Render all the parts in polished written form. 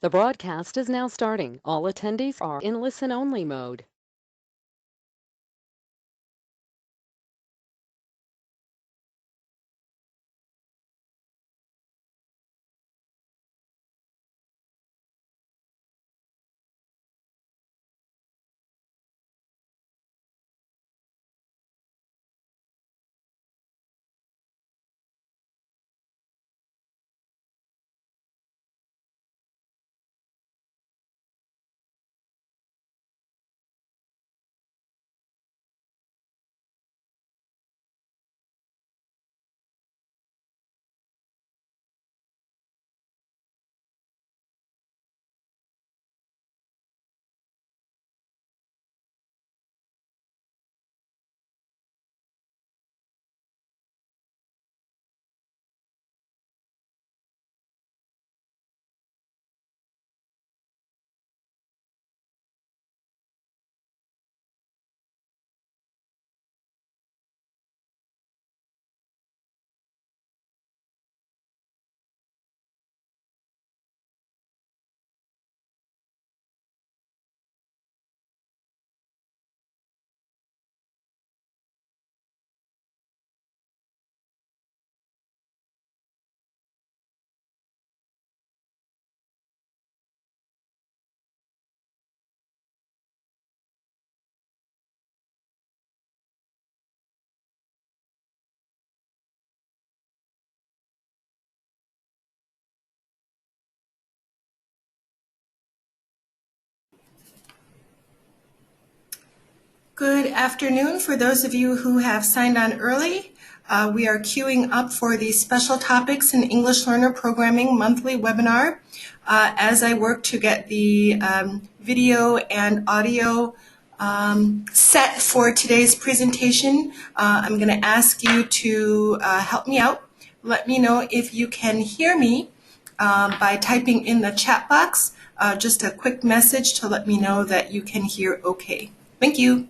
The broadcast is now starting. All attendees are in listen-only mode. Good afternoon. For those of you who have signed on early, we are queuing up for the Special Topics in English Learner Programming monthly webinar. As I work to get the video and audio set for today's presentation, I'm going to ask you to help me out. Let me know if you can hear me by typing in the chat box just a quick message to let me know that you can hear okay. Thank you.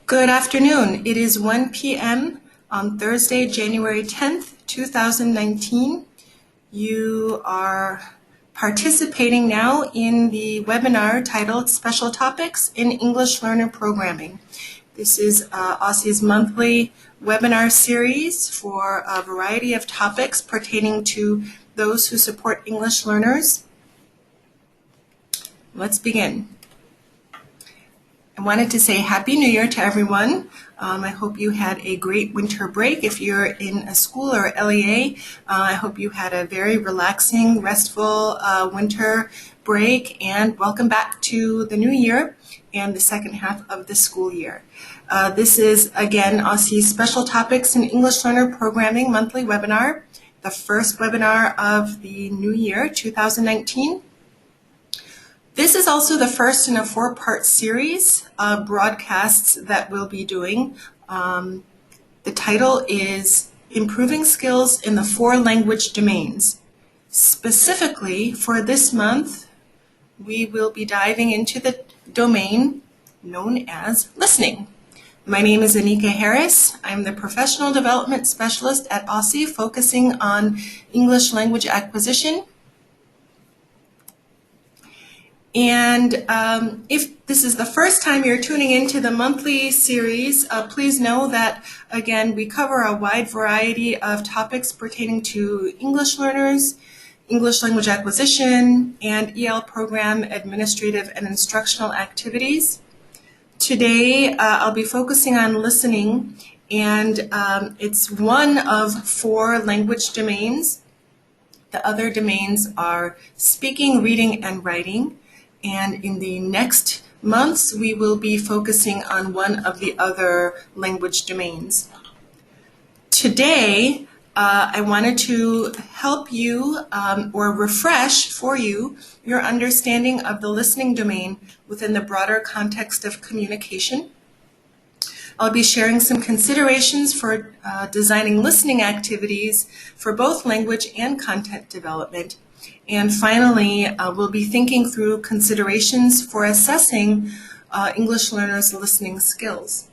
Good afternoon. It is 1 p.m. on Thursday, January 10th, 2019. You are participating now in the webinar titled Special Topics in English Learner Programming. This is Aussie's monthly webinar series for a variety of topics pertaining to those who support English learners. Let's begin. I wanted to say Happy New Year to everyone. I hope you had a great winter break. If you're in a school or LEA, I hope you had a very relaxing, restful winter break, and welcome back to the new year and the second half of the school year. This is, again, Aussie's Special Topics in English Learner Programming monthly webinar, the first webinar of the new year, 2019. This is also the first in a four-part series of broadcasts that we'll be doing. The title is Improving Skills in the Four Language Domains. Specifically, for this month, we will be diving into the domain known as listening. My name is Anika Harris. I'm the Professional Development Specialist at Aussie, focusing on English language acquisition. And if this is the first time you're tuning into the monthly series, please know that, again, we cover a wide variety of topics pertaining to English learners, English language acquisition, and EL program administrative and instructional activities. Today, I'll be focusing on listening, and it's one of 4 language domains. The other domains are speaking, reading, and writing. And in the next months, we will be focusing on one of the other language domains. Today, I wanted to help you or refresh for you your understanding of the listening domain within the broader context of communication. I'll be sharing some considerations for designing listening activities for both language and content development. And finally, we'll be thinking through considerations for assessing English learners' listening skills.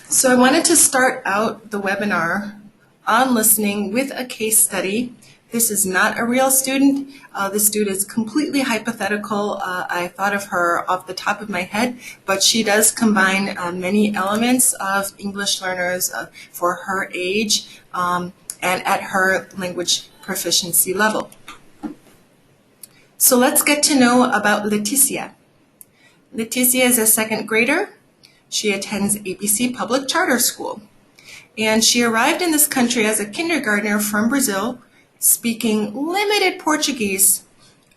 So I wanted to start out the webinar on listening with a case study. This is not a real student. This student is completely hypothetical. I thought of her off the top of my head, but she does combine many elements of English learners for her age and at her language proficiency level. So let's get to know about Leticia. Leticia is a 2nd grader. She attends ABC Public Charter School. And she arrived in this country as a kindergartner from Brazil, speaking limited Portuguese.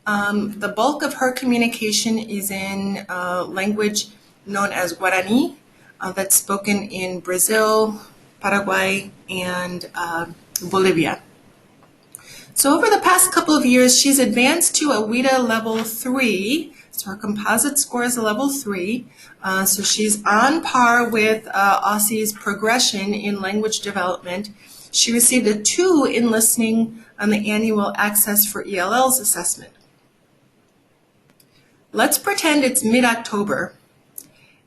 The bulk of her communication is in language known as Guarani, that's spoken in Brazil, Paraguay, and Bolivia. So over the past couple of years, she's advanced to a WIDA level 3. So her composite score is a level 3. So she's on par with Aussie's progression in language development. She received a 2 in listening on the annual Access for ELLs assessment. Let's pretend it's mid-October.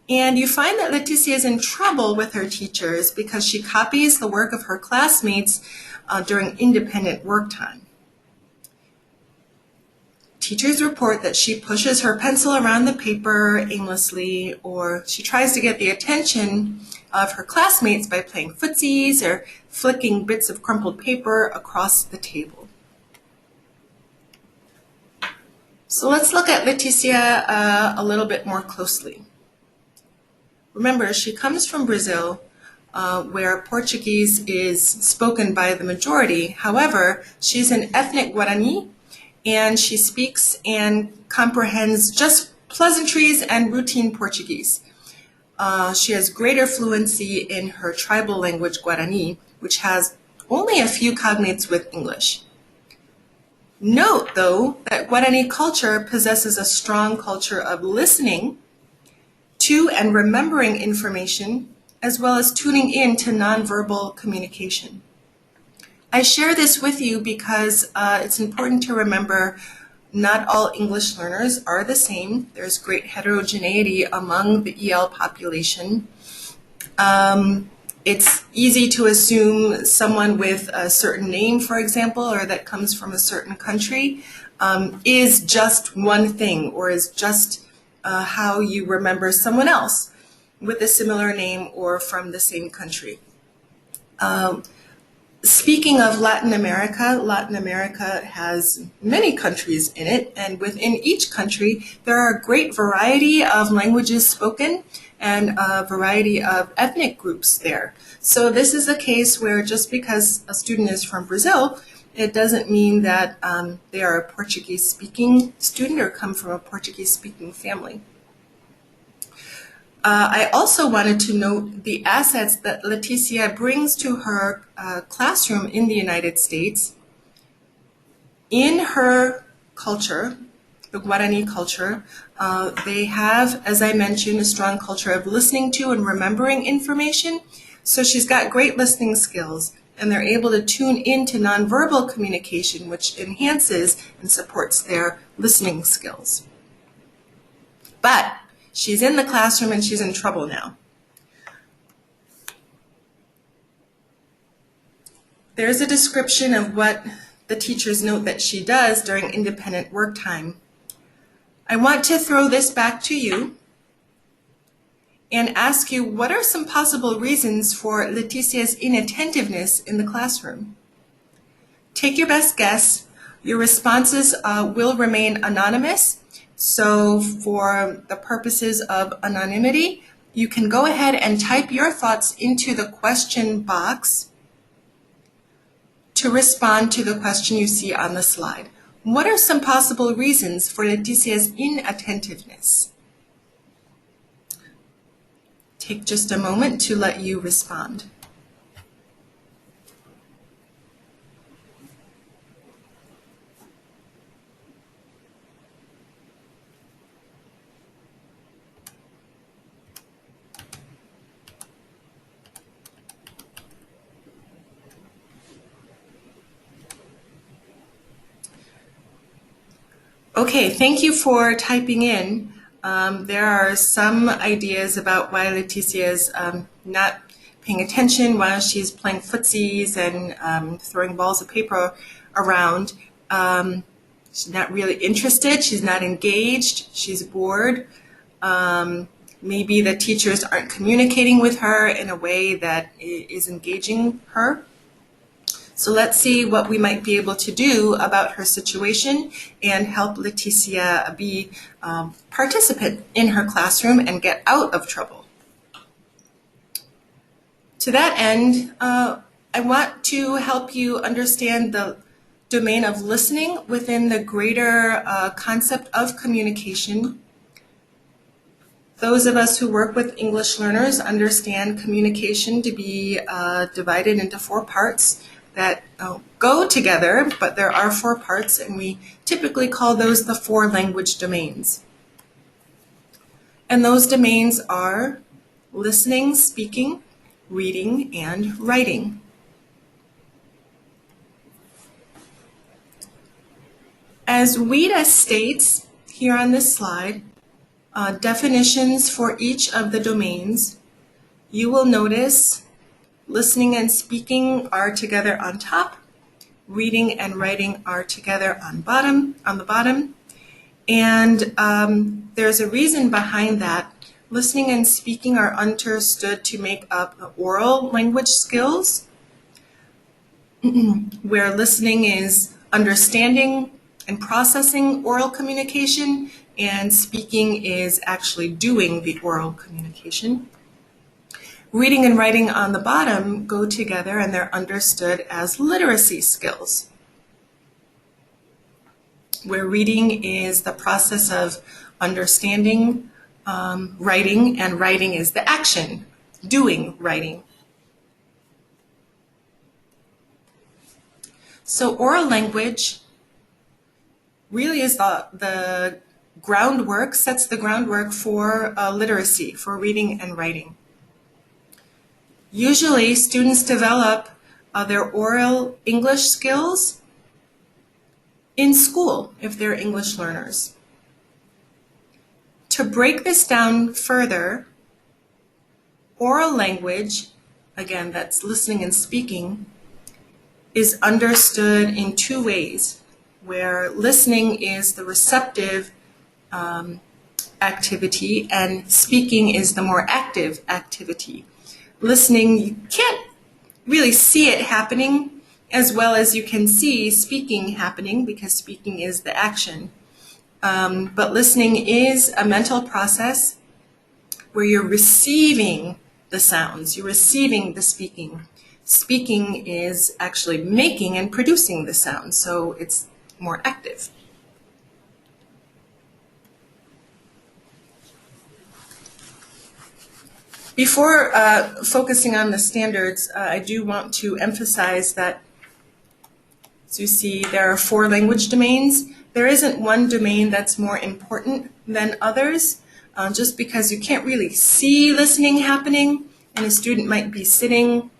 And you find that Leticia is in trouble with her teachers because she copies the work of her classmates during independent work time. Teachers report that she pushes her pencil around the paper aimlessly, or she tries to get the attention of her classmates by playing footsies or flicking bits of crumpled paper across the table. So let's look at Leticia a little bit more closely. Remember, she comes from Brazil, where Portuguese is spoken by the majority. However, she's an ethnic Guarani, and she speaks and comprehends just pleasantries and routine Portuguese. She has greater fluency in her tribal language, Guarani, which has only a few cognates with English. Note, though, that Guarani culture possesses a strong culture of listening to and remembering information, as well as tuning in to nonverbal communication. I share this with you because it's important to remember not all English learners are the same. There's great heterogeneity among the EL population. It's easy to assume someone with a certain name, for example, or that comes from a certain country, is just one thing, or is just how you remember someone else with a similar name or from the same country. Speaking of Latin America has many countries in it, and within each country there are a great variety of languages spoken and a variety of ethnic groups there. So this is a case where just because a student is from Brazil, it doesn't mean that they are a Portuguese-speaking student or come from a Portuguese-speaking family. I also wanted to note the assets that Leticia brings to her classroom in the United States. In her culture, the Guarani culture, they have, as I mentioned, a strong culture of listening to and remembering information. So she's got great listening skills, and they're able to tune into nonverbal communication, which enhances and supports their listening skills. But she's in the classroom and she's in trouble now. There's a description of what the teachers note that she does during independent work time. I want to throw this back to you and ask you, what are some possible reasons for Leticia's inattentiveness in the classroom? Take your best guess. Your responses will remain anonymous. So for the purposes of anonymity, you can go ahead and type your thoughts into the question box to respond to the question you see on the slide. What are some possible reasons for Leticia's inattentiveness? Take just a moment to let you respond. Okay, thank you for typing in. There are some ideas about why Leticia is not paying attention while she's playing footsies and throwing balls of paper around. She's not really interested, she's not engaged, she's bored. Maybe the teachers aren't communicating with her in a way that is engaging her. So let's see what we might be able to do about her situation and help Leticia be a participant in her classroom and get out of trouble. To that end, I want to help you understand the domain of listening within the greater concept of communication. Those of us who work with English learners understand communication to be divided into 4 parts that go together, but there are 4 parts, and we typically call those the 4 language domains. And those domains are listening, speaking, reading, and writing. As WIDA states here on this slide, definitions for each of the domains, you will notice listening and speaking are together on top, reading and writing are together on the bottom, and there's a reason behind that. Listening and speaking are understood to make up oral language skills, where listening is understanding and processing oral communication, and speaking is actually doing the oral communication. Reading and writing on the bottom go together, and they're understood as literacy skills, where reading is the process of understanding writing, and writing is the action, doing writing. So oral language really is the groundwork, sets the groundwork for literacy, for reading and writing. Usually, students develop their oral English skills in school if they're English learners. To break this down further, oral language, again, that's listening and speaking, is understood in 2 ways, where listening is the receptive activity and speaking is the more active activity. Listening, you can't really see it happening as well as you can see speaking happening, because speaking is the action. But listening is a mental process where you're receiving the sounds, you're receiving the speaking. Speaking is actually making and producing the sound, so it's more active. Before focusing on the standards, I do want to emphasize that, as you see, there are 4 language domains. There isn't one domain that's more important than others, just because you can't really see listening happening, and a student might be sitting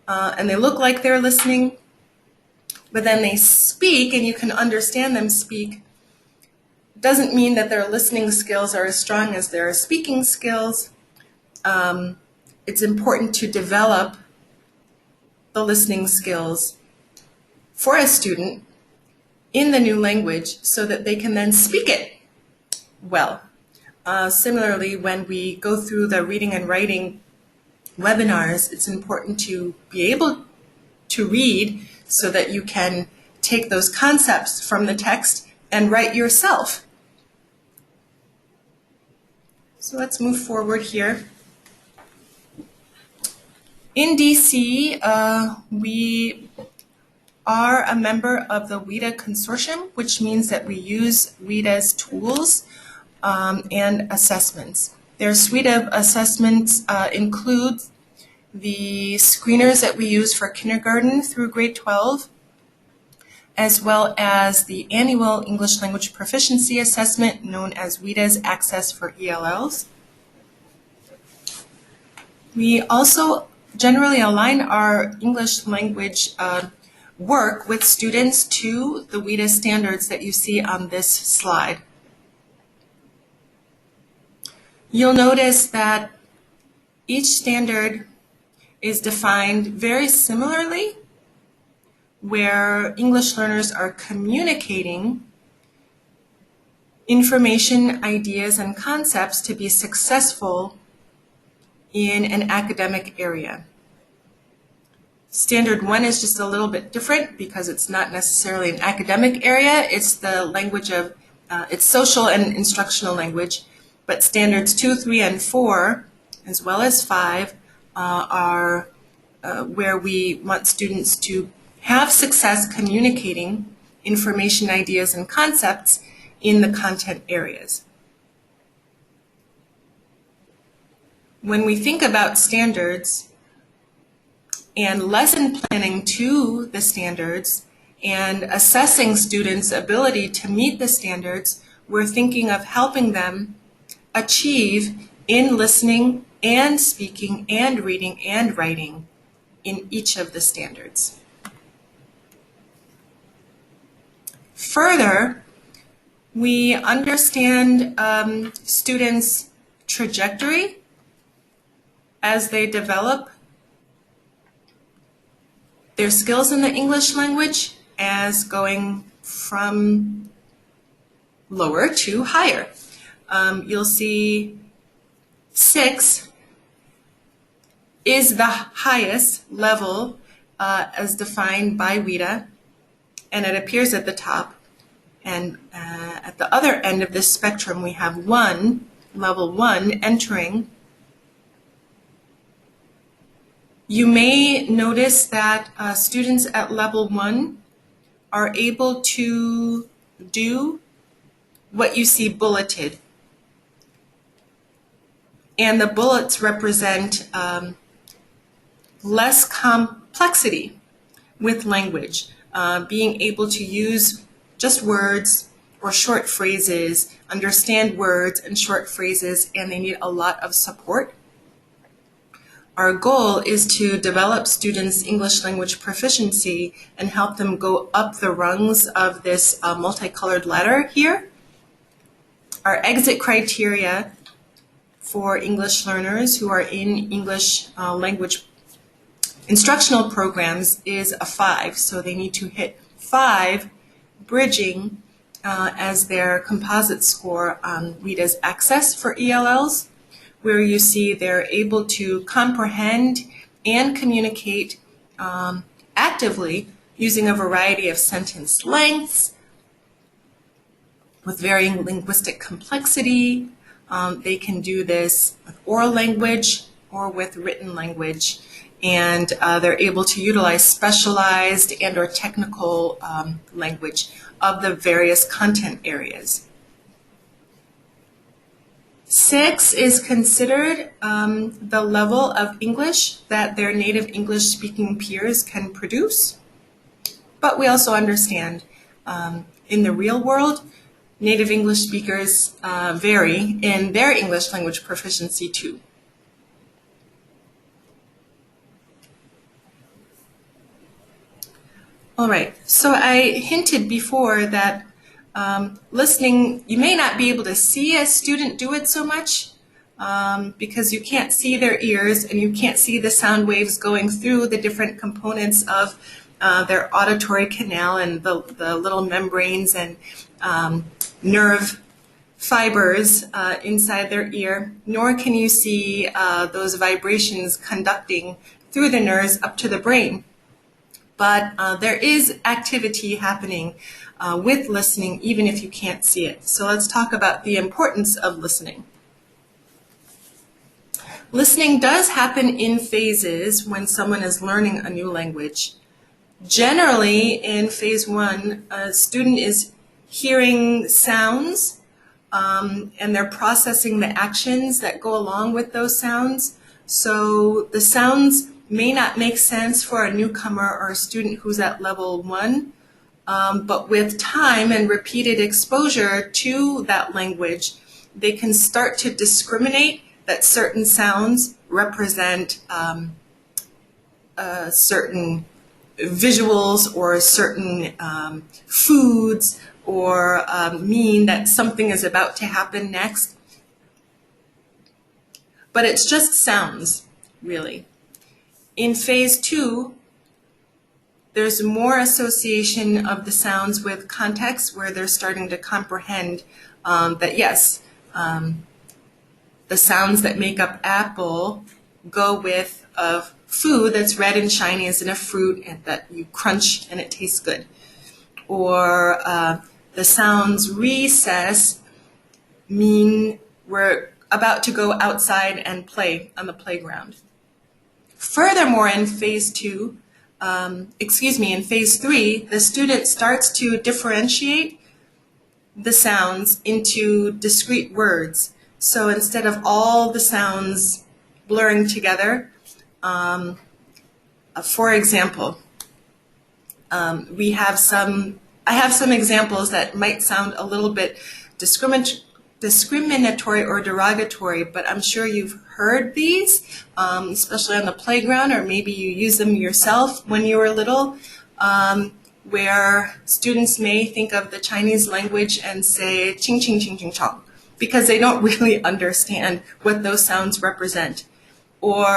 and they look like they're listening, but then they speak and you can understand them speak. Doesn't mean that their listening skills are as strong as their speaking skills. It's important to develop the listening skills for a student in the new language so that they can then speak it well. Similarly, when we go through the reading and writing webinars, it's important to be able to read so that you can take those concepts from the text and write yourself. So let's move forward here. In DC, we are a member of the WIDA consortium, which means that we use WIDA's tools and assessments. Their suite of assessments includes the screeners that we use for kindergarten through grade 12, as well as the annual English language proficiency assessment known as WIDA's Access for ELLs. We also generally align our English language work with students to the WIDA standards that you see on this slide. You'll notice that each standard is defined very similarly, where English learners are communicating information, ideas, and concepts to be successful in an academic area. Standard 1 is just a little bit different because it's not necessarily an academic area. It's the language of, it's social and instructional language. But standards 2, 3, and 4, as well as 5, are where we want students to have success communicating information, ideas, and concepts in the content areas. When we think about standards and lesson planning to the standards and assessing students' ability to meet the standards, we're thinking of helping them achieve in listening and speaking and reading and writing in each of the standards. Further, we understand students' trajectory as they develop their skills in the English language as going from lower to higher. You'll see 6 is the highest level as defined by WIDA, and it appears at the top. And at the other end of this spectrum, we have 1, level 1, entering. You may notice that students at level 1 are able to do what you see bulleted. And the bullets represent less complexity with language, being able to use just words or short phrases, understand words and short phrases, and they need a lot of support. Our goal is to develop students' English language proficiency and help them go up the rungs of this multicolored ladder here. Our exit criteria for English learners who are in English language instructional programs is a 5. So they need to hit 5 bridging as their composite score on WIDA's Access for ELLs, where you see they're able to comprehend and communicate actively using a variety of sentence lengths with varying linguistic complexity. They can do this with oral language or with written language, and they're able to utilize specialized and or technical language of the various content areas. 6 is considered the level of English that their native English speaking peers can produce, but we also understand in the real world, native English speakers vary in their English language proficiency too. All right, so I hinted before that listening, you may not be able to see a student do it so much because you can't see their ears and you can't see the sound waves going through the different components of their auditory canal and the little membranes and nerve fibers inside their ear, nor can you see those vibrations conducting through the nerves up to the brain. But there is activity happening with listening, even if you can't see it. So let's talk about the importance of listening. Listening does happen in phases when someone is learning a new language. Generally, in phase 1, a student is hearing sounds and they're processing the actions that go along with those sounds. So the sounds may not make sense for a newcomer or a student who's at level 1, but with time and repeated exposure to that language, they can start to discriminate that certain sounds represent certain visuals or certain foods or mean that something is about to happen next. But it's just sounds, really. In phase 2, there's more association of the sounds with context where they're starting to comprehend that yes, the sounds that make up apple go with a food that's red and shiny as in a fruit and that you crunch and it tastes good. Or the sounds recess mean we're about to go outside and play on the playground. Furthermore, in phase 3, the student starts to differentiate the sounds into discrete words. So instead of all the sounds blurring together, for example, I have some examples that might sound a little bit discriminatory or derogatory, but I'm sure you've heard these, especially on the playground, or maybe you use them yourself when you were little, where students may think of the Chinese language and say ching ching ching ching chong, because they don't really understand what those sounds represent. Or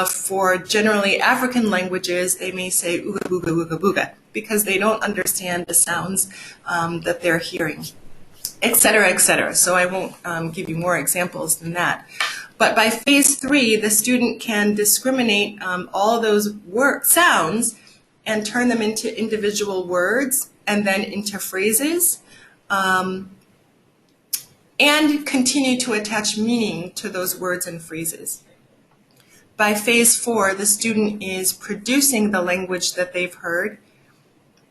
for generally African languages, they may say ooga booga ooga booga, because they don't understand the sounds that they're hearing, et cetera, et cetera. So I won't give you more examples than that. But by phase 3, the student can discriminate all those sounds and turn them into individual words and then into phrases, and continue to attach meaning to those words and phrases. By phase 4, the student is producing the language that they've heard,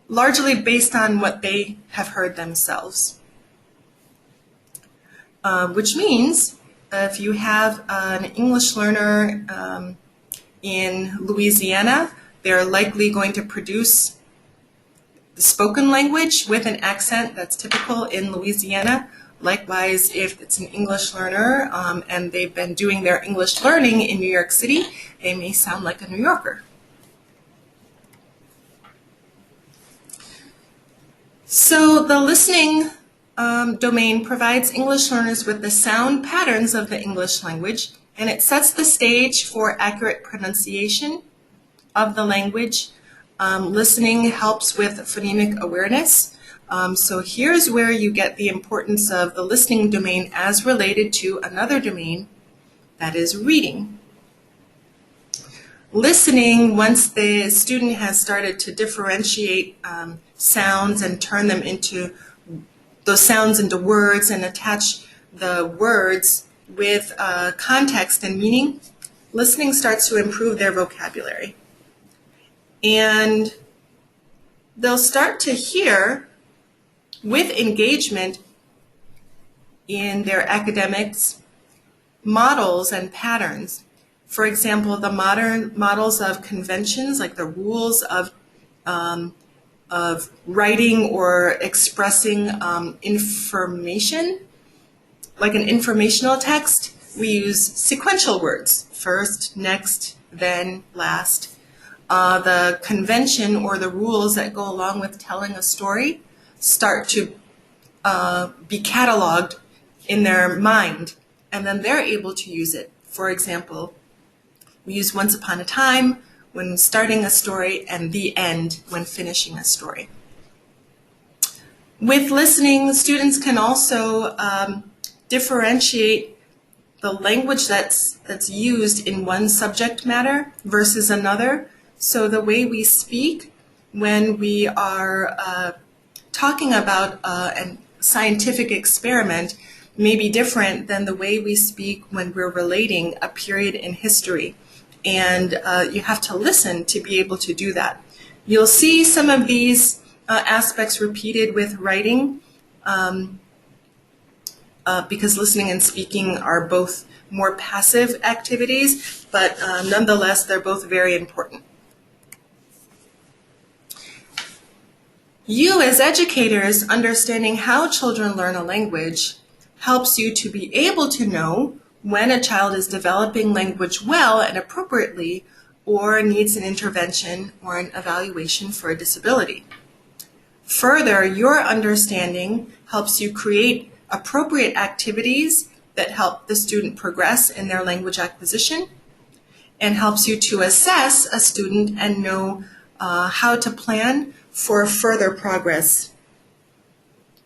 largely based on what they have heard themselves. Which means if you have an English learner in Louisiana, they're likely going to produce the spoken language with an accent that's typical in Louisiana. Likewise, if it's an English learner and they've been doing their English learning in New York City, they may sound like a New Yorker. So the listening domain provides English learners with the sound patterns of the English language, and it sets the stage for accurate pronunciation of the language. Listening helps with phonemic awareness. So here's where you get the importance of the listening domain as related to another domain, that is reading. Listening, once the student has started to differentiate sounds and turn them into those sounds into words and attach the words with context and meaning, listening starts to improve their vocabulary. And they'll start to hear, with engagement in their academics, models and patterns. For example, the modern models of conventions, like the rules of writing or expressing information, like an informational text, we use sequential words, first, next, then, last. The convention or the rules that go along with telling a story start to be cataloged in their mind, and then they're able to use it. For example, we use once upon a time, when starting a story and the end when finishing a story. With listening, students can also differentiate the language that's used in one subject matter versus another. So the way we speak when we are talking about a scientific experiment may be different than the way we speak when we're relating a period in history. And you have to listen to be able to do that. You'll see some of these aspects repeated with writing because listening and speaking are both more passive activities, but nonetheless, they're both very important. You, as educators, understanding how children learn a language helps you to be able to know when a child is developing language well and appropriately or needs an intervention or an evaluation for a disability. Further, your understanding helps you create appropriate activities that help the student progress in their language acquisition and helps you to assess a student and know how to plan for further progress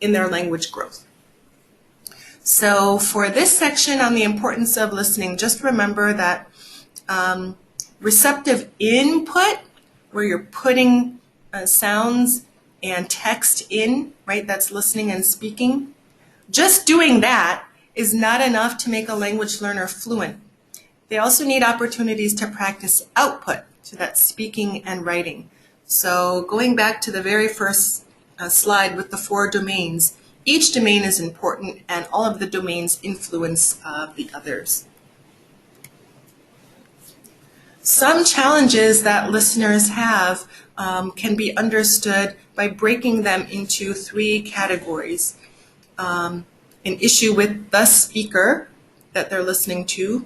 in their language growth. So for this section on the importance of listening, just remember that receptive input, where you're putting sounds and text in, right? That's listening and speaking. Just doing that is not enough to make a language learner fluent. They also need opportunities to practice output, so that's speaking and writing. So going back to the very first slide with the 4 domains, each domain is important and all of the domains influence the others. Some challenges that listeners have can be understood by breaking them into 3 categories. An issue with the speaker that they're listening to,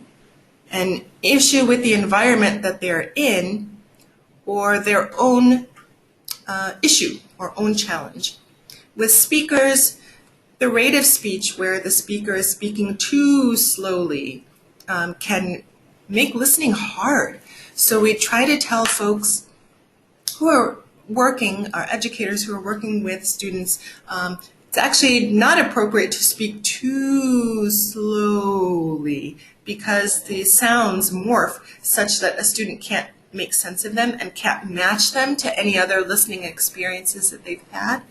an issue with the environment that they're in, or their own issue or own challenge. With speakers, the rate of speech where the speaker is speaking too slowly can make listening hard. So we try to tell folks who are working, our educators who are working with students, it's actually not appropriate to speak too slowly because the sounds morph such that a student can't make sense of them and can't match them to any other listening experiences that they've had.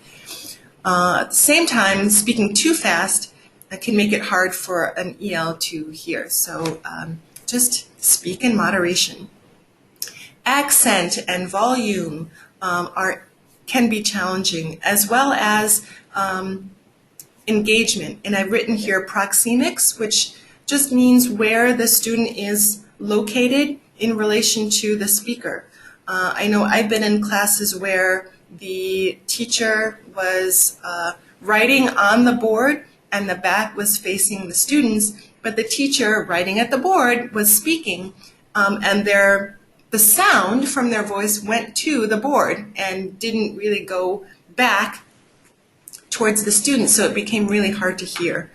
At the same time, speaking too fast can make it hard for an EL to hear. So just speak in moderation. Accent and volume can be challenging, as well as engagement. And I've written here proxemics, which just means where the student is located in relation to the speaker. I know I've been in classes where the teacher was writing on the board and the back was facing the students, but the teacher writing at the board was speaking, and the sound from their voice went to the board and didn't really go back towards the students, so it became really hard to hear.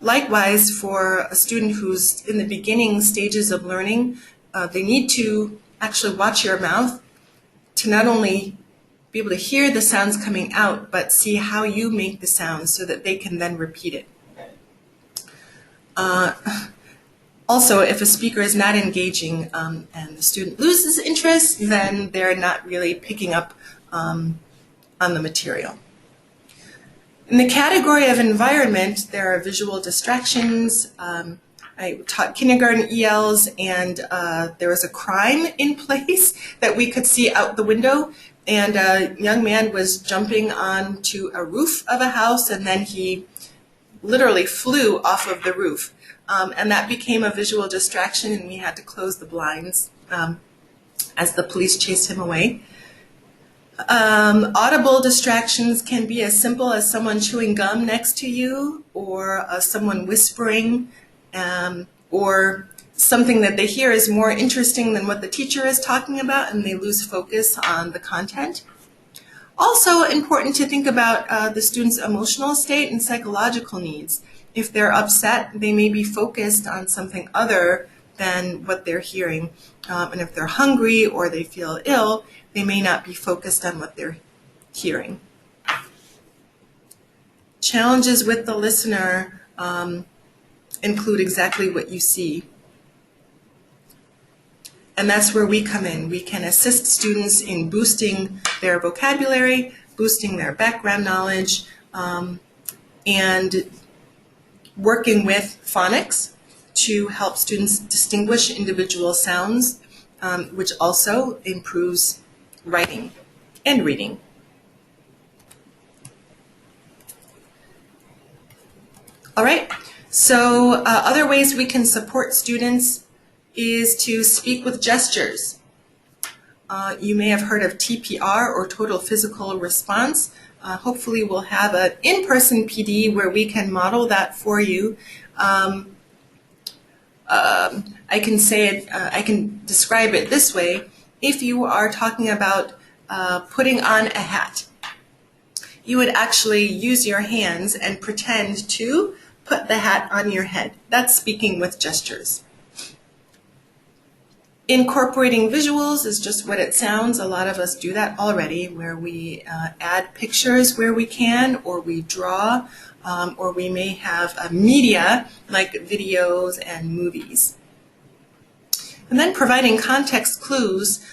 Likewise, for a student who's in the beginning stages of learning, they need to actually watch your mouth to not only be able to hear the sounds coming out, but see how you make the sounds so that they can then repeat it. Also, if a speaker is not engaging and the student loses interest, then they're not really picking up on the material. In the category of environment, there are visual distractions. I taught kindergarten ELs, and there was a crime in place that we could see out the window, and a young man was jumping onto a roof of a house, and then he literally flew off of the roof. And that became a visual distraction, and we had to close the blinds as the police chased him away. Audible distractions can be as simple as someone chewing gum next to you, or someone whispering, or something that they hear is more interesting than what the teacher is talking about, and they lose focus on the content. Also important to think about the student's emotional state and psychological needs. If they're upset, they may be focused on something other than what they're hearing. And if they're hungry or they feel ill, they may not be focused on what they're hearing. Challenges with the listener include exactly what you see. And that's where we come in. We can assist students in boosting their vocabulary, boosting their background knowledge, and working with phonics to help students distinguish individual sounds, which also improves writing and reading. All right, so other ways we can support students is to speak with gestures. You may have heard of TPR, or total physical response. Hopefully we'll have an in-person PD where we can model that for you. I can say it, I can describe it this way. If you are talking about putting on a hat, you would actually use your hands and pretend to put the hat on your head. That's speaking with gestures. Incorporating visuals is just what it sounds. A lot of us do that already, where we add pictures where we can, or we draw, or we may have a media like videos and movies. And then providing context clues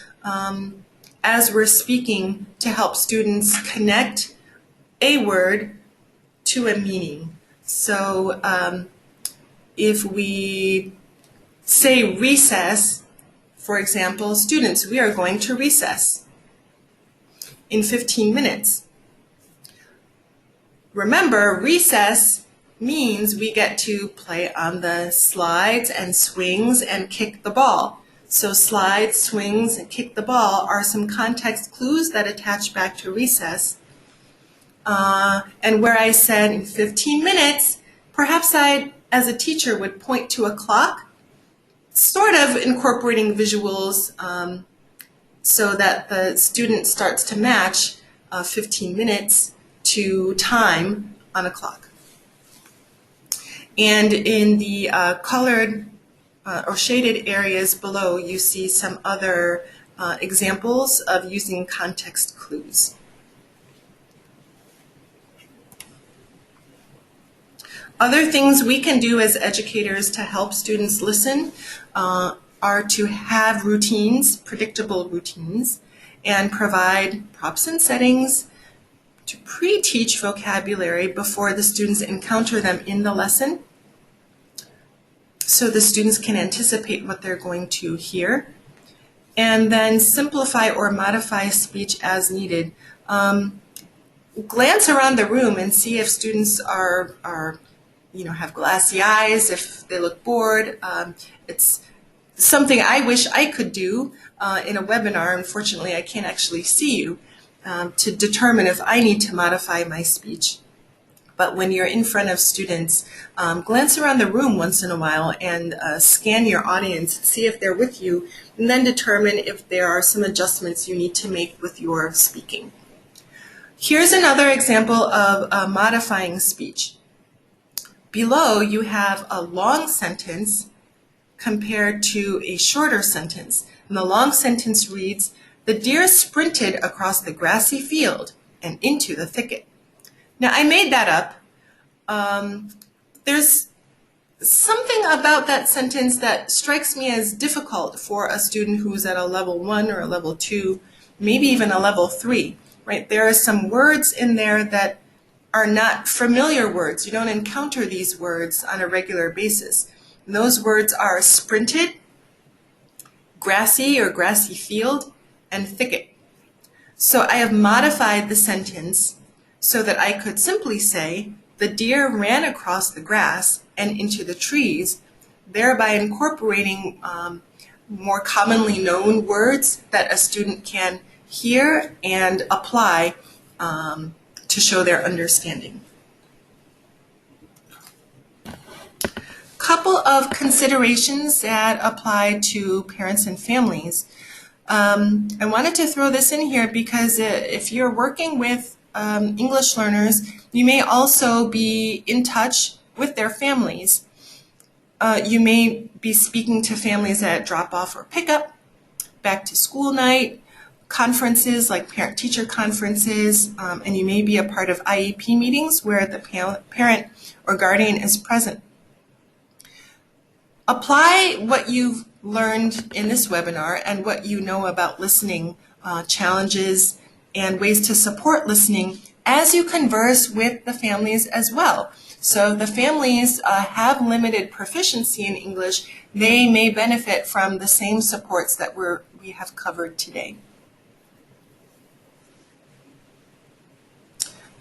as we're speaking to help students connect a word to a meaning. So if we say recess, for example, students, we are going to recess in 15 minutes. Remember, recess means we get to play on the slides and swings and kick the ball. So slides, swings, and kick the ball are some context clues that attach back to recess. And where I said in 15 minutes, perhaps I, as a teacher, would point to a clock, sort of incorporating visuals so that the student starts to match 15 minutes to time on a clock. And in the colored or shaded areas below, you see some other examples of using context clues. Other things we can do as educators to help students listen are to have routines, predictable routines, and provide props and settings to pre-teach vocabulary before the students encounter them in the lesson, so the students can anticipate what they're going to hear, and then simplify or modify speech as needed. Glance around the room and see if students are have glassy eyes, if they look bored. It's something I wish I could do in a webinar. Unfortunately, I can't actually see you to determine if I need to modify my speech. But when you're in front of students, glance around the room once in a while and scan your audience, see if they're with you, and then determine if there are some adjustments you need to make with your speaking. Here's another example of modifying speech. Below, you have a long sentence compared to a shorter sentence. And the long sentence reads, "The deer sprinted across the grassy field and into the thicket." Now, I made that up. There's something about that sentence that strikes me as difficult for a student who's at a level 1 or a level 2, maybe even a level 3, right? There are some words in there that are not familiar words. You don't encounter these words on a regular basis. And those words are sprinted, grassy or grassy field, and thicket. So I have modified the sentence so that I could simply say, "The deer ran across the grass and into the trees," thereby incorporating more commonly known words that a student can hear and apply to show their understanding. Couple of considerations that apply to parents and families. I wanted to throw this in here because if you're working with English learners, you may also be in touch with their families. You may be speaking to families at drop-off or pickup, back to school night, conferences like parent-teacher conferences, and you may be a part of IEP meetings where the parent or guardian is present. Apply what you've learned in this webinar and what you know about listening, challenges, and ways to support listening as you converse with the families as well. So the families have limited proficiency in English. They may benefit from the same supports that we have covered today.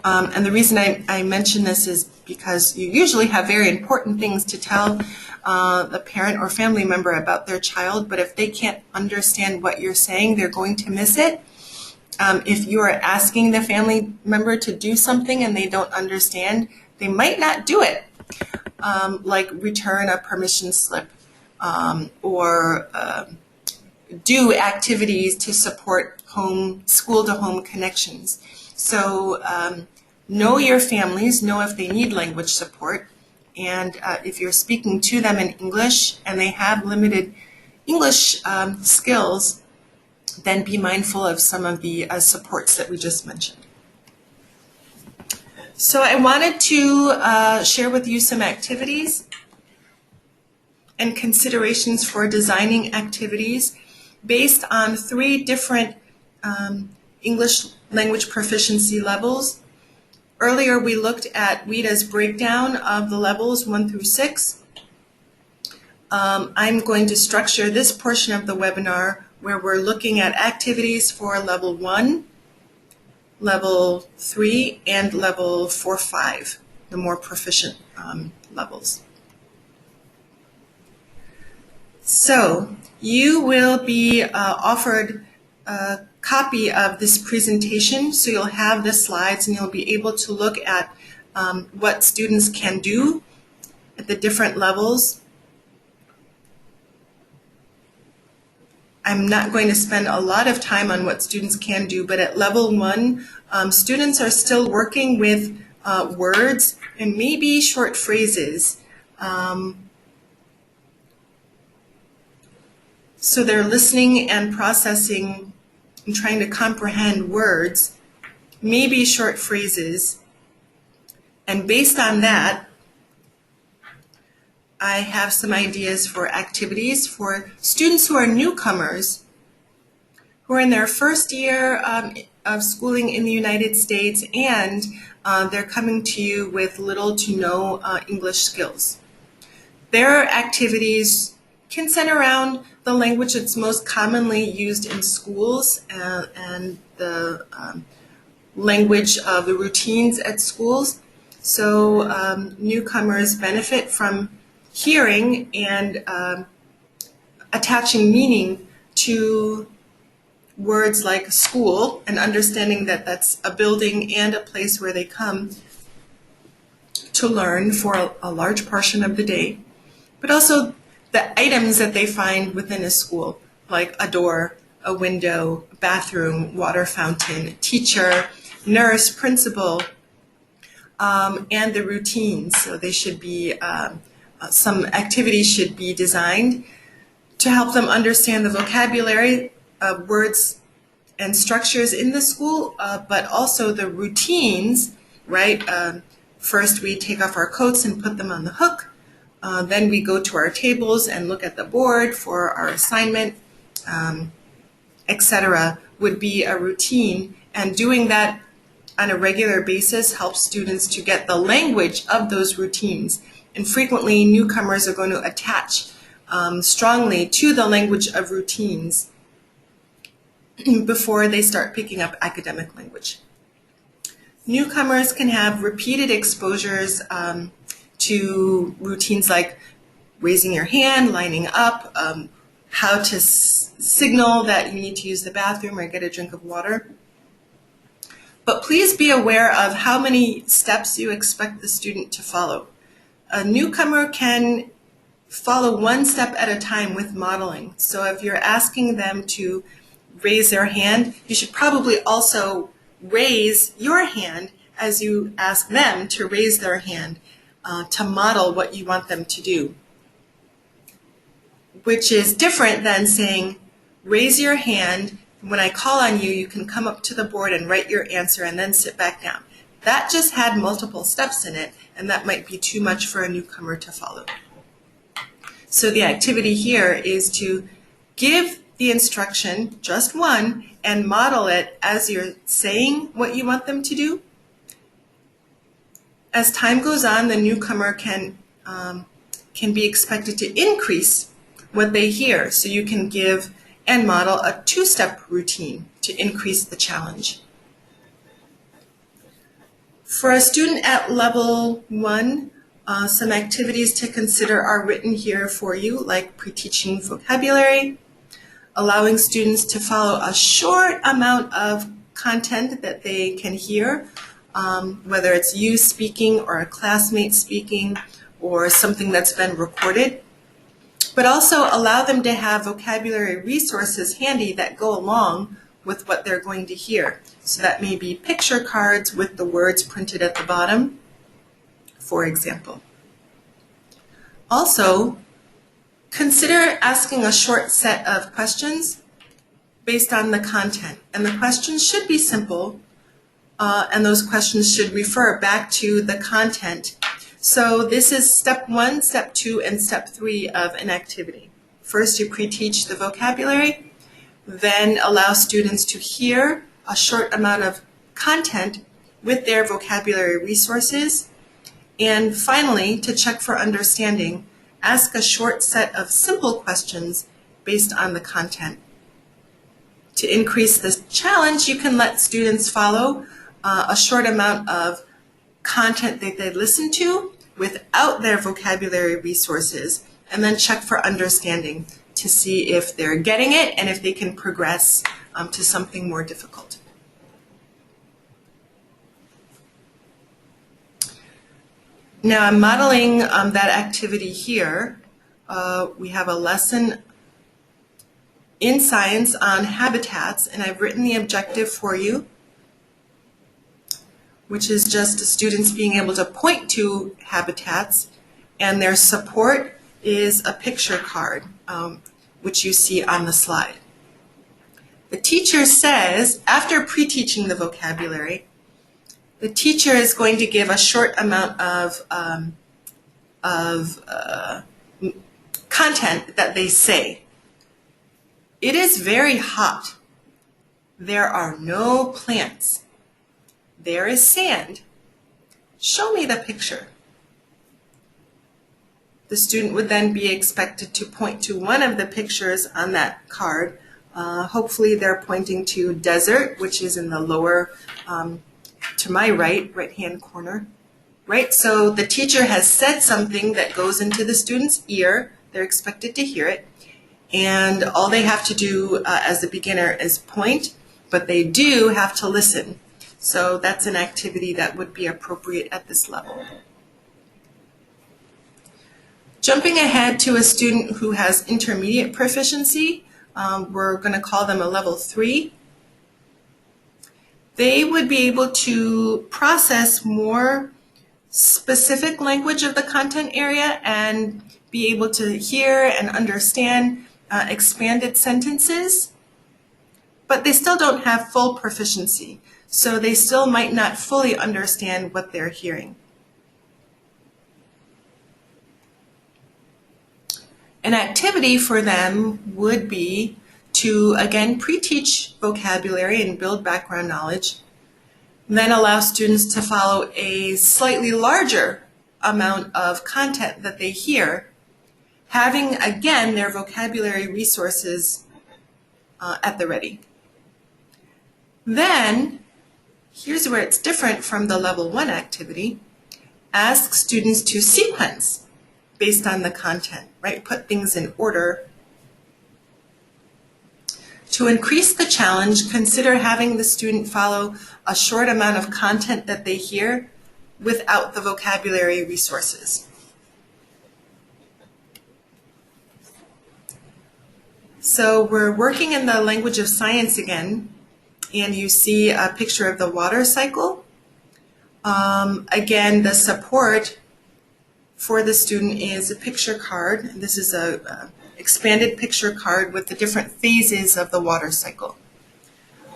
And the reason I mention this is because you usually have very important things to tell the parent or family member about their child, but if they can't understand what you're saying, they're going to miss it. If you are asking the family member to do something and they don't understand, they might not do it, like return a permission slip or do activities to support school-to-home connections. So know your families, know if they need language support, and if you're speaking to them in English and they have limited English skills, then be mindful of some of the supports that we just mentioned. So I wanted to share with you some activities and considerations for designing activities based on 3 different English language proficiency levels. Earlier we looked at WIDA's breakdown of the levels 1 through 6. I'm going to structure this portion of the webinar where we're looking at activities for level 1, level 3, and level 4-5, the more proficient levels. So you will be offered a copy of this presentation, so you'll have the slides and you'll be able to look at what students can do at the different levels. I'm not going to spend a lot of time on what students can do, but at level 1, students are still working with words and maybe short phrases. So they're listening and processing and trying to comprehend words, maybe short phrases. And based on that, I have some ideas for activities for students who are newcomers, who are in their first year of schooling in the United States, and they're coming to you with little to no English skills. Their activities can center around the language that's most commonly used in schools and the language of the routines at schools. So newcomers benefit from hearing and attaching meaning to words like school and understanding that that's a building and a place where they come to learn for a large portion of the day, but also the items that they find within a school, like a door, a window, bathroom, water fountain, teacher, nurse, principal, and the routines. So they should be some activities should be designed to help them understand the vocabulary of words and structures in the school, but also the routines, right? First we take off our coats and put them on the hook. Then we go to our tables and look at the board for our assignment, etc. would be a routine. And doing that on a regular basis helps students to get the language of those routines. And frequently, newcomers are going to attach strongly to the language of routines before they start picking up academic language. Newcomers can have repeated exposures to routines like raising your hand, lining up, how to signal that you need to use the bathroom or get a drink of water. But please be aware of how many steps you expect the student to follow. A newcomer can follow one step at a time with modeling. So if you're asking them to raise their hand, you should probably also raise your hand as you ask them to raise their hand to model what you want them to do. which is different than saying, raise your hand. When I call on you, you can come up to the board and write your answer and then sit back down. That just had multiple steps in it, and that might be too much for a newcomer to follow. So the activity here is to give the instruction, just one, and model it as you're saying what you want them to do. As time goes on, the newcomer can be expected to increase what they hear. So you can give and model a two-step routine to increase the challenge. For a student at level 1, some activities to consider are written here for you, like pre-teaching vocabulary, allowing students to follow a short amount of content that they can hear, whether it's you speaking or a classmate speaking or something that's been recorded, but also allow them to have vocabulary resources handy that go along with what they're going to hear. So that may be picture cards with the words printed at the bottom, for example. Also, consider asking a short set of questions based on the content. And the questions should be simple, and those questions should refer back to the content. So this is step 1, step 2, and step 3 of an activity. First, you pre-teach the vocabulary, then allow students to hear a short amount of content with their vocabulary resources, and finally, to check for understanding, ask a short set of simple questions based on the content. To increase the challenge, you can let students follow a short amount of content that they listen to without their vocabulary resources, and then check for understanding to see if they're getting it and if they can progress to something more difficult. Now I'm modeling that activity here. We have a lesson in science on habitats, and I've written the objective for you, which is just students being able to point to habitats, and their support is a picture card, which you see on the slide. The teacher says, after pre-teaching the vocabulary, the teacher is going to give a short amount of content that they say. It is very hot. There are no plants. There is sand. Show me the picture. The student would then be expected to point to one of the pictures on that card. Hopefully they're pointing to desert, which is in the lower, to my right-hand corner. Right? So the teacher has said something that goes into the student's ear. They're expected to hear it. And all they have to do as a beginner is point, but they do have to listen. So that's an activity that would be appropriate at this level. Jumping ahead to a student who has intermediate proficiency, we're going to call them a level 3. They would be able to process more specific language of the content area and be able to hear and understand expanded sentences, but they still don't have full proficiency. So they still might not fully understand what they're hearing. An activity for them would be to, again, pre-teach vocabulary and build background knowledge, then allow students to follow a slightly larger amount of content that they hear, having, again, their vocabulary resources at the ready. Then, here's where it's different from the level 1 activity. Ask students to sequence based on the content, right? Put things in order. To increase the challenge, consider having the student follow a short amount of content that they hear without the vocabulary resources. So we're working in the language of science again, and you see a picture of the water cycle. Again, the support for the student is a picture card. This is a expanded picture card with the different phases of the water cycle.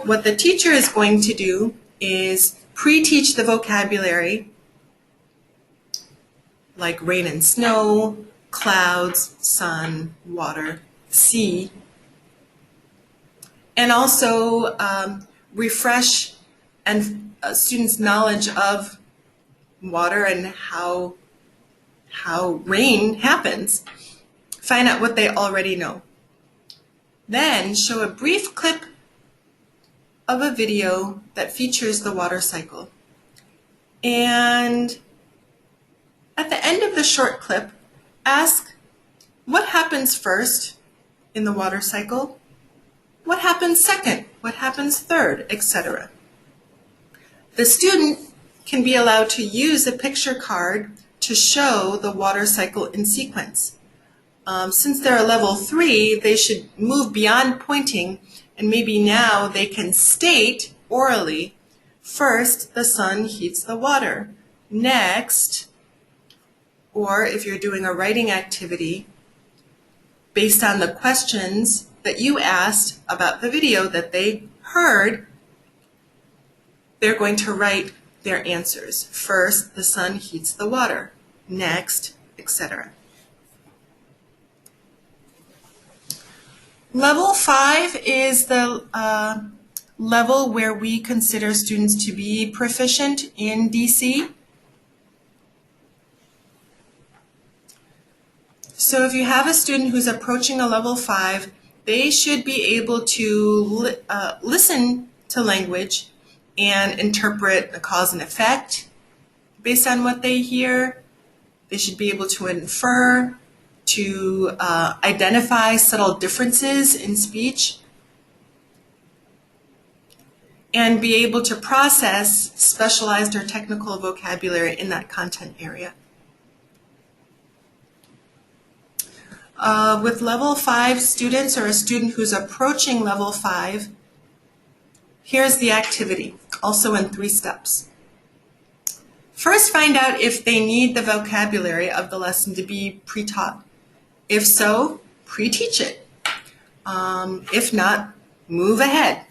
What the teacher is going to do is pre-teach the vocabulary like rain and snow, clouds, sun, water, sea, and also refresh students' knowledge of water and how rain happens. Find out what they already know. Then show a brief clip of a video that features the water cycle. And at the end of the short clip, ask what happens first in the water cycle, what happens second, what happens third, etc. The student can be allowed to use a picture card to show the water cycle in sequence. Since they're a level 3, they should move beyond pointing, and maybe now they can state orally, first the sun heats the water, next, or if you're doing a writing activity, based on the questions that you asked about the video that they heard, they're going to write their answers. First, the sun heats the water. Next, etc. Level 5 is the level where we consider students to be proficient in DC. So if you have a student who's approaching a level 5, they should be able to listen to language and interpret a cause and effect based on what they hear. They should be able to infer, to identify subtle differences in speech, and be able to process specialized or technical vocabulary in that content area. With level 5 students or a student who's approaching level 5, here's the activity, also in 3 steps. First, find out if they need the vocabulary of the lesson to be pre-taught. If so, pre-teach it. If not, move ahead.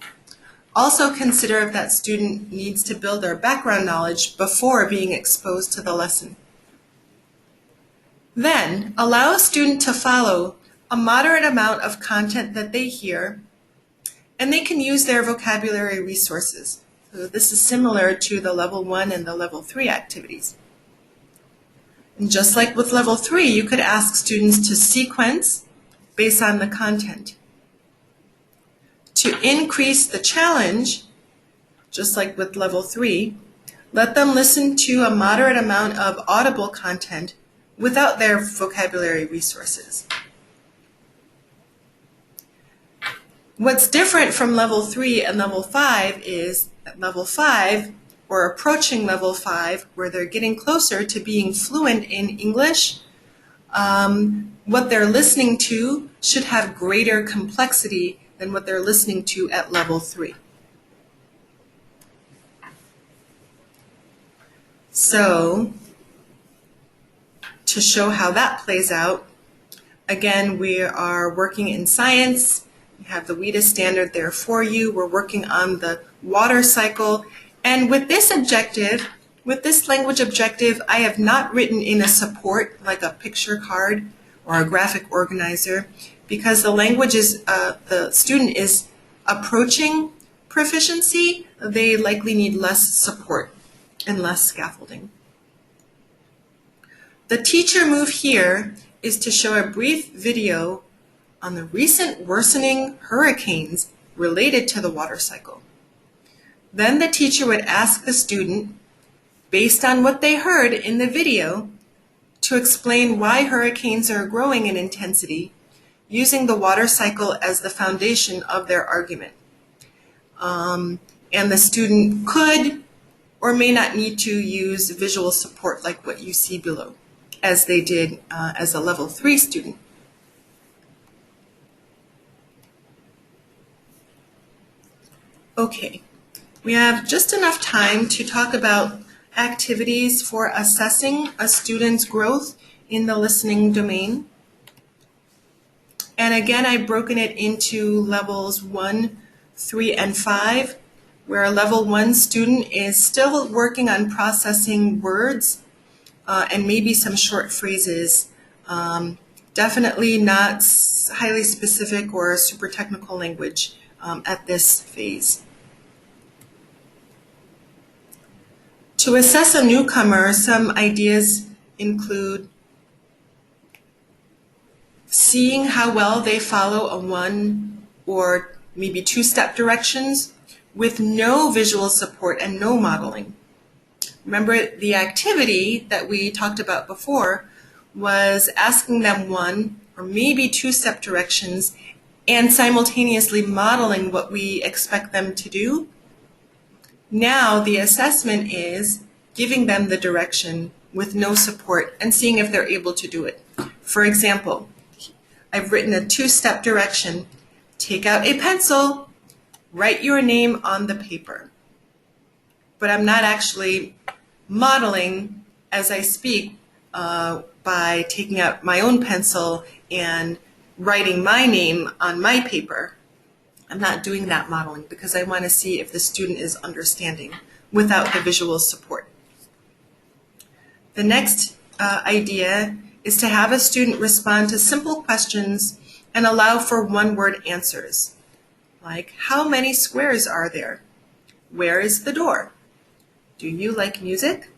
Also consider if that student needs to build their background knowledge before being exposed to the lesson. Then, allow a student to follow a moderate amount of content that they hear, and they can use their vocabulary resources. So this is similar to the level 1 and the level 3 activities. And just like with level 3, you could ask students to sequence based on the content. To increase the challenge, just like with level 3, let them listen to a moderate amount of audible content without their vocabulary resources. What's different from level 3 and level 5 is at level 5, or approaching level 5, where they're getting closer to being fluent in English, what they're listening to should have greater complexity than what they're listening to at level 3. So, to show how that plays out, again, we are working in science. We have the WIDA standard there for you. We're working on the water cycle. And with this objective, with this language objective, I have not written in a support like a picture card or a graphic organizer, because the language is, the student is approaching proficiency. They likely need less support and less scaffolding. The teacher move here is to show a brief video on the recent worsening hurricanes related to the water cycle. Then the teacher would ask the student, based on what they heard in the video, to explain why hurricanes are growing in intensity, using the water cycle as the foundation of their argument. And the student could or may not need to use visual support like what you see below, as they did as a level 3 student. Okay, we have just enough time to talk about activities for assessing a student's growth in the listening domain. And again, I've broken it into levels 1, 3, and 5, where a level 1 student is still working on processing words and maybe some short phrases. Definitely not highly specific or super technical language at this phase. To assess a newcomer, some ideas include seeing how well they follow a 1 or maybe 2-step directions with no visual support and no modeling. Remember, the activity that we talked about before was asking them 1 or maybe 2-step directions and simultaneously modeling what we expect them to do. Now the assessment is giving them the direction with no support and seeing if they're able to do it. For example, I've written a 2-step direction. Take out a pencil, write your name on the paper. But I'm not actually modeling as I speak by taking out my own pencil and writing my name on my paper. I'm not doing that modeling because I want to see if the student is understanding without the visual support. The next idea is to have a student respond to simple questions and allow for 1-word answers, like how many squares are there? Where is the door? Do you like music?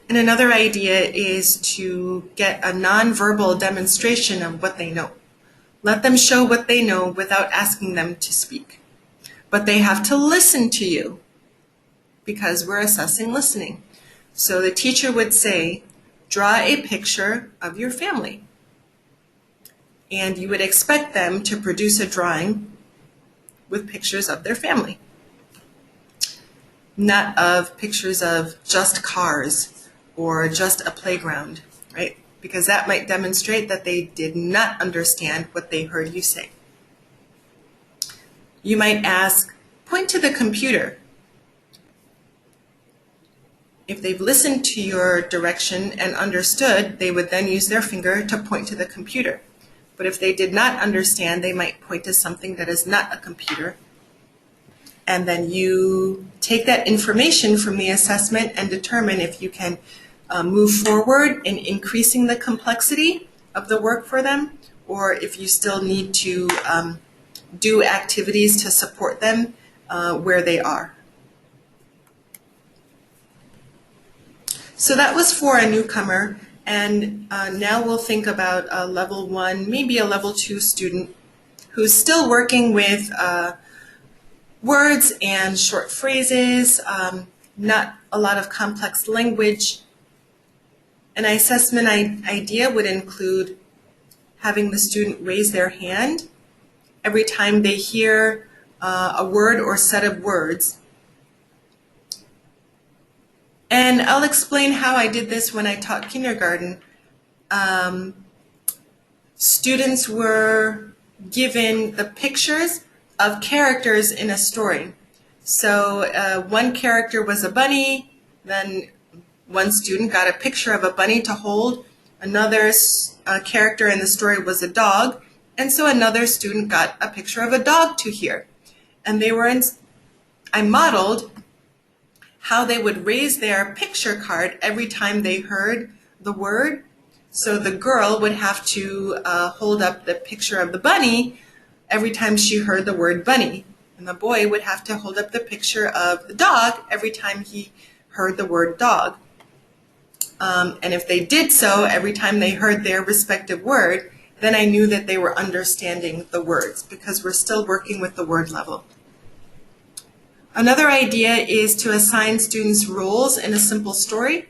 And another idea is to get a nonverbal demonstration of what they know. Let them show what they know without asking them to speak. But they have to listen to you because we're assessing listening. So the teacher would say, draw a picture of your family. And you would expect them to produce a drawing with pictures of their family. Not of pictures of just cars or just a playground, right? Because that might demonstrate that they did not understand what they heard you say. You might ask, point to the computer. If they've listened to your direction and understood, they would then use their finger to point to the computer. But if they did not understand, they might point to something that is not a computer. And then you take that information from the assessment and determine if you can move forward in increasing the complexity of the work for them, or if you still need to do activities to support them where they are. So that was for a newcomer, and now we'll think about a level 1, maybe a level 2 student who's still working with words and short phrases, not a lot of complex language. An assessment idea would include having the student raise their hand every time they hear a word or set of words. And I'll explain how I did this when I taught kindergarten. Students were given the pictures of characters in a story. So one character was a bunny, then one student got a picture of a bunny to hold, another character in the story was a dog, and so another student got a picture of a dog to hear. And I modeled how they would raise their picture card every time they heard the word. So the girl would have to hold up the picture of the bunny every time she heard the word bunny. And the boy would have to hold up the picture of the dog every time he heard the word dog. And if they did so every time they heard their respective word, then I knew that they were understanding the words because we're still working with the word level. Another idea is to assign students roles in a simple story.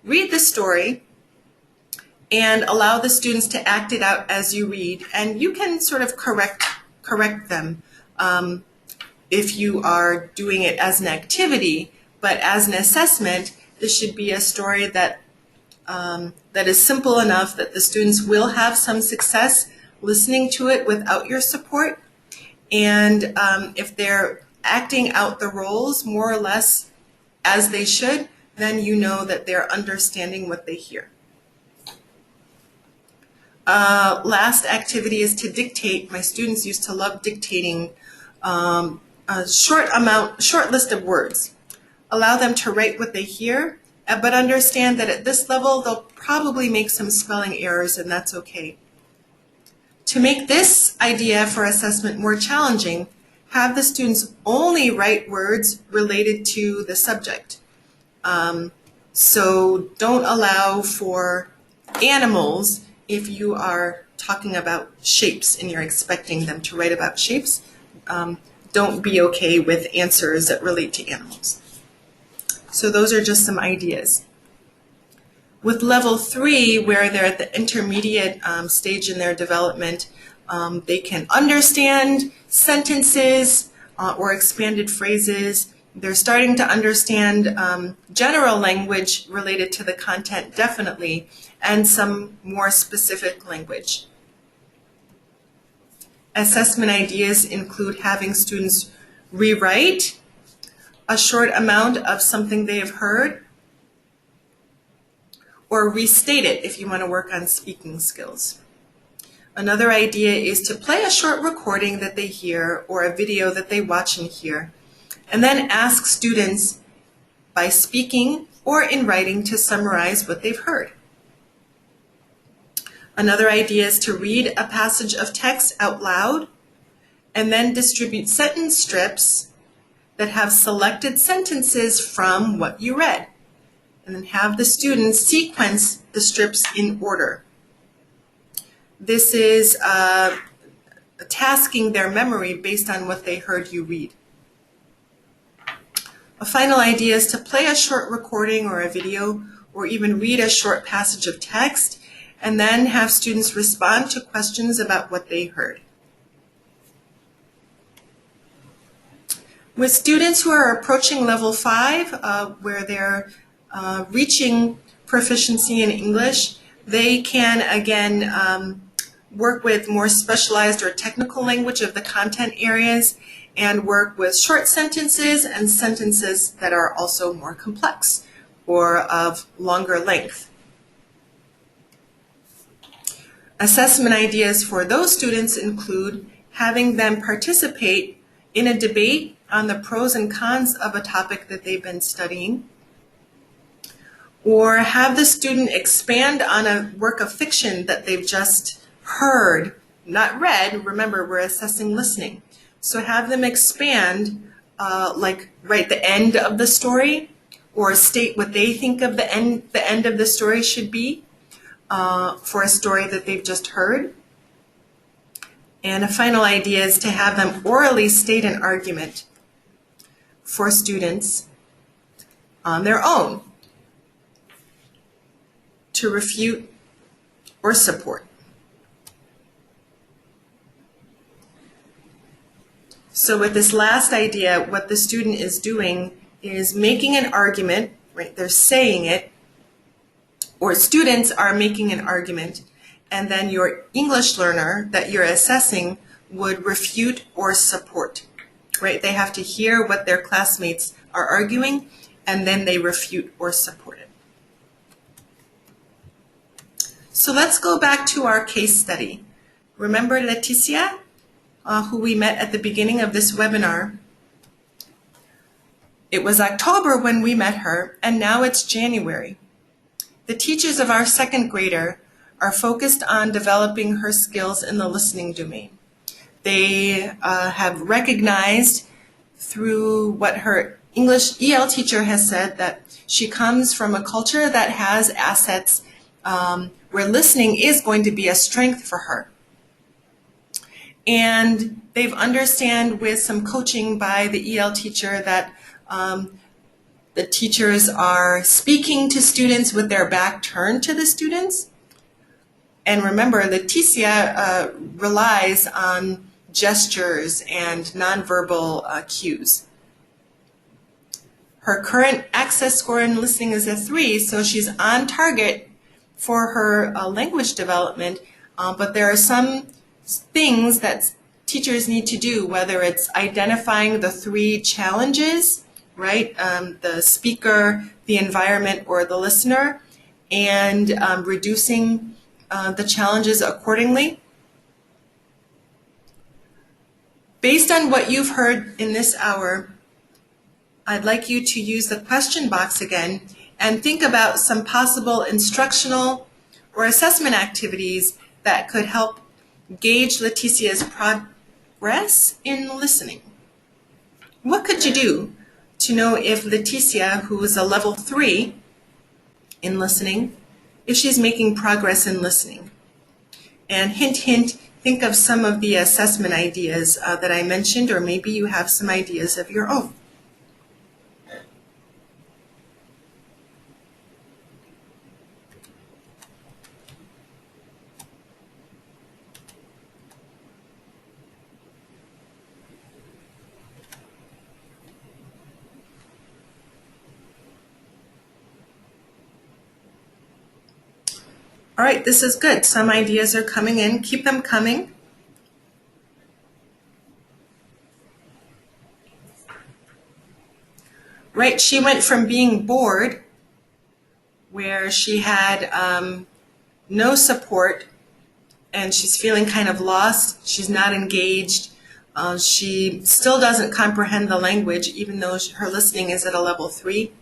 Read the story and allow the students to act it out as you read, and you can sort of correct them if you are doing it as an activity, but as an assessment, this should be a story that is simple enough that the students will have some success listening to it without your support. And if they're acting out the roles more or less as they should, then you know that they're understanding what they hear. Last activity is to dictate. My students used to love dictating a short list of words. Allow them to write what they hear, but understand that at this level they'll probably make some spelling errors, and that's okay. To make this idea for assessment more challenging, have the students only write words related to the subject. So don't allow for animals if you are talking about shapes and you're expecting them to write about shapes. Don't be okay with answers that relate to animals. So those are just some ideas. With level 3, where they're at the intermediate stage in their development, they can understand sentences or expanded phrases. They're starting to understand general language related to the content, definitely, and some more specific language. Assessment ideas include having students rewrite a short amount of something they have heard, or restate it if you want to work on speaking skills. Another idea is to play a short recording that they hear or a video that they watch and hear, and then ask students by speaking or in writing to summarize what they've heard. Another idea is to read a passage of text out loud and then distribute sentence strips that have selected sentences from what you read, and then have the students sequence the strips in order. This is tasking their memory based on what they heard you read. A final idea is to play a short recording or a video, or even read a short passage of text, and then have students respond to questions about what they heard. With students who are approaching level 5, where they're reaching proficiency in English, they can again work with more specialized or technical language of the content areas, and work with short sentences and sentences that are also more complex or of longer length. Assessment ideas for those students include having them participate in a debate on the pros and cons of a topic that they've been studying, or have the student expand on a work of fiction that they've just heard, not read. Remember, we're assessing listening. So have them expand, like write the end of the story, or state what they think of the end of the story should be for a story that they've just heard. And a final idea is to have them orally state an argument for students on their own to refute or support. So with this last idea, what the student is doing is making an argument, right? They're saying it, or students are making an argument, and then your English learner that you're assessing would refute or support, right? They have to hear what their classmates are arguing, and then they refute or support it. So let's go back to our case study. Remember Leticia, who we met at the beginning of this webinar? It was October when we met her, and now it's January. The teachers of our second grader are focused on developing her skills in the listening domain. They have recognized through what her English EL teacher has said that she comes from a culture that has assets where listening is going to be a strength for her. And they've understand with some coaching by the EL teacher that the teachers are speaking to students with their back turned to the students. And remember, Leticia relies on gestures and nonverbal cues. Her current access score in listening is a 3, so she's on target for her language development, but there are some things that teachers need to do, whether it's identifying the 3 challenges, right? The speaker, the environment, or the listener, and reducing the challenges accordingly. Based on what you've heard in this hour, I'd like you to use the question box again and think about some possible instructional or assessment activities that could help gauge Leticia's progress in listening. What could you do to know if Leticia, who is a level 3 in listening, if she's making progress in listening? And hint, hint, think of some of the assessment ideas that I mentioned, or maybe you have some ideas of your own. All right, this is good. Some ideas are coming in. Keep them coming. Right, she went from being bored, where she had no support, and she's feeling kind of lost. She's not engaged. She still doesn't comprehend the language, even though her listening is at a level 3.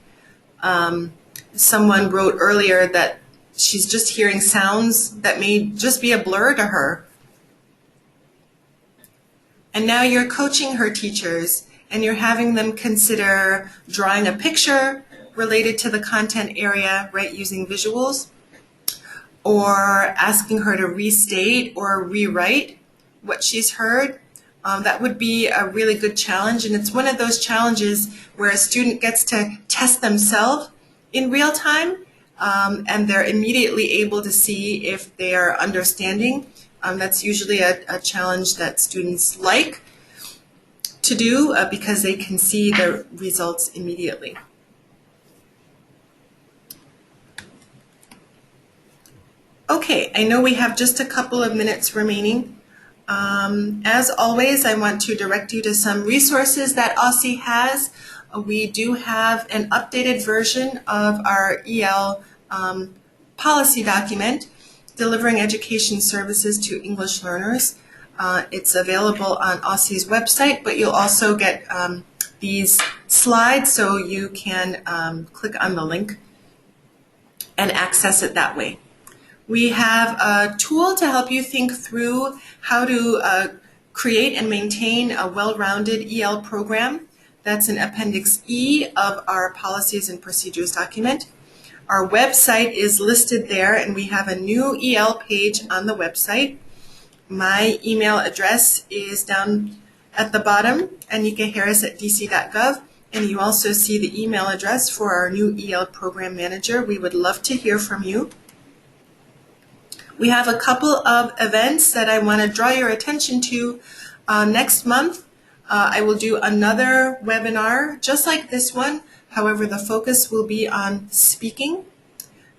Someone wrote earlier that she's just hearing sounds that may just be a blur to her. And now you're coaching her teachers, and you're having them consider drawing a picture related to the content area, right, using visuals, or asking her to restate or rewrite what she's heard. That would be a really good challenge, and it's one of those challenges where a student gets to test themselves in real time, and they're immediately able to see if they are understanding. That's usually a challenge that students like to do because they can see the results immediately. Okay, I know we have just a couple of minutes remaining. As always, I want to direct you to some resources that OSSI has. We do have an updated version of our EL policy document, Delivering Education Services to English Learners. It's available on OSSI's website, but you'll also get these slides so you can click on the link and access it that way. We have a tool to help you think through how to create and maintain a well-rounded EL program. That's in Appendix E of our Policies and Procedures document. Our website is listed there, and we have a new EL page on the website. My email address is down at the bottom, anika.harris@dc.gov, and you also see the email address for our new EL program manager. We would love to hear from you. We have a couple of events that I want to draw your attention to. Next month, I will do another webinar just like this one. However, the focus will be on speaking.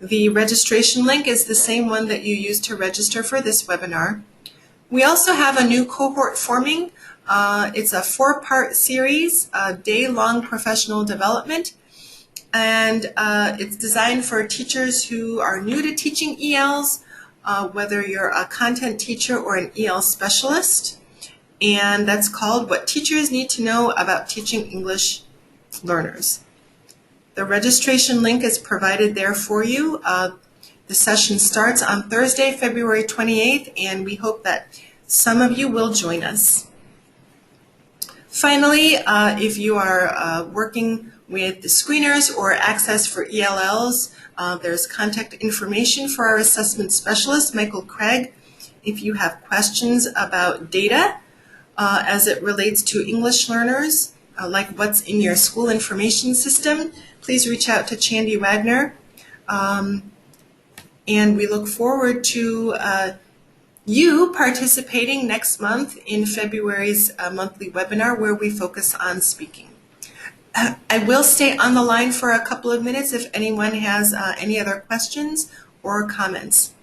The registration link is the same one that you used to register for this webinar. We also have a new cohort forming. It's a 4-part series, day-long professional development. And it's designed for teachers who are new to teaching ELs, whether you're a content teacher or an EL specialist. And that's called What Teachers Need to Know About Teaching English Learners. The registration link is provided there for you. The session starts on Thursday, February 28th, and we hope that some of you will join us. Finally, if you are working with the screeners or access for ELLs, there's contact information for our assessment specialist, Michael Craig. If you have questions about data as it relates to English learners, like what's in your school information system, please reach out to Chandy Wagner. And we look forward to you participating next month in February's monthly webinar where we focus on speaking. I will stay on the line for a couple of minutes if anyone has any other questions or comments.